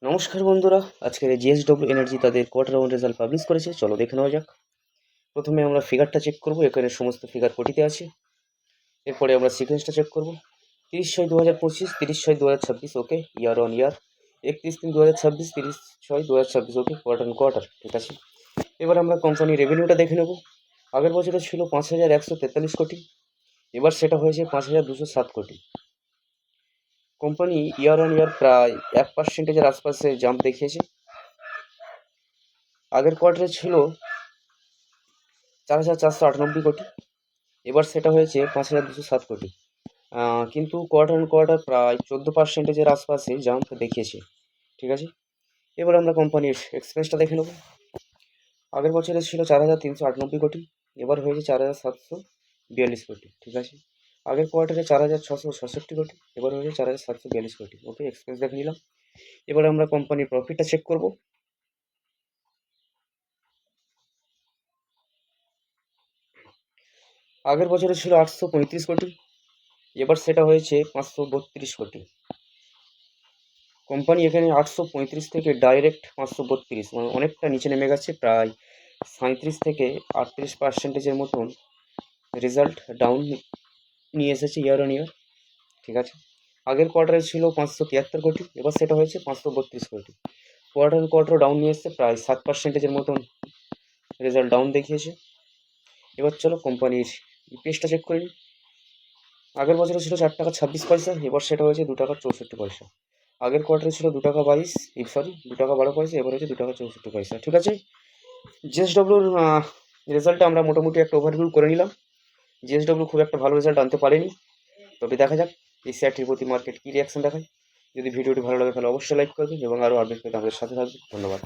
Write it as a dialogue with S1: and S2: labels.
S1: নমস্কার বন্ধুরা, আজকের জিএসডব্লিউ এনার্জি তাদের কোয়ার্টার ওয়ান রেজাল্ট পাবলিশ করেছে। চলো দেখে নেওয়া যাক। প্রথমে আমরা ফিগারটা চেক করব, এখানে সমস্ত ফিগার কোটিতে আছে। এরপরে আমরা সিকোয়েন্সটা চেক করব। 30/6/2025, 30/6/2026, okay, year on year. 31/3/2026, 30/6/2026, okay, quarter on quarter, ঠিক আছে। এবার আমরা কোম্পানির রেভিনিউটা দেখে নেব। আগের বছরে ছিল 5,143 কোটি, এবার সেটা হয়েছে 5,207 কোটি। কোম্পানি ইয়ার অন ইয়ার প্রায় 1%-এর আশপাশে জাম্প দেখিয়েছে। আগের কোয়ার্টারে ছিল 4,498 কোটি, এবার সেটা হয়েছে 5,207 কোটি। কিন্তু কোয়ার্টার অন কোয়ার্টার প্রায় 14%-এর আশপাশে জাম্প দেখিয়েছে, ঠিক আছে। এবার আমরা কোম্পানির এক্সপেন্সটা দেখে নেব। আগের বছরে ছিল 4,398 কোটি, এবার হয়েছে 4,742 কোটি, ঠিক আছে। আগের কোয়ার্টারে 4,666 কোটি, এবার হয়েছে 4,742 কোটি, ওকে, এক্সপেন্স দেখে নিলাম। এবার আমরা কোম্পানির প্রফিটটা চেক করব। আগের বছরে ছিল 835 কোটি, এবার সেটা হয়েছে 532 কোটি। কোম্পানি এখানে 835 থেকে ডাইরেক্ট 532, মানে অনেকটা নিচে নেমে গেছে, প্রায় 37 থেকে 38%-এর মতন রেজাল্ট ডাউন নিয়ে এসেছে ইয়ার অন ইয়ার, ঠিক আছে। আগের কোয়ার্টারে ছিল 573 কোটি, এবার সেটা হয়েছে 532 কোটি। কোয়ার্টার অন কোয়ার্টার ডাউন নিয়ে এসছে, প্রায় 7%-এর মতন রেজাল্ট ডাউন দেখিয়েছে। এবার চলো কোম্পানির ইপিএসটা চেক করে নিই। আগের বছরে ছিল 4 টাকা 26 পয়সা, এবার সেটা হয়েছে 2 টাকা 64 পয়সা। আগের কোয়ার্টারে ছিল 2 টাকা 22, 2 টাকা 12 পয়সা, এবার হচ্ছে 2 টাকা 64 পয়সা, ঠিক আছে। জিএসডব্লিউর রেজাল্টটা আমরা মোটামুটি একটা ওভারভিউ করে নিলাম। জিএসডব্লিউ খুব একটা ভালো রেজাল্ট আনতে পারেনি, তবে দেখা যাক এই শেয়ারটির প্রতি মার্কেট কী রিয়াকশন দেখায়। যদি ভিডিওটি ভালো লাগে তাহলে অবশ্যই লাইক করবেন এবং আরও আপডেট পেতে আমাদের সাথে থাকবেন। ধন্যবাদ।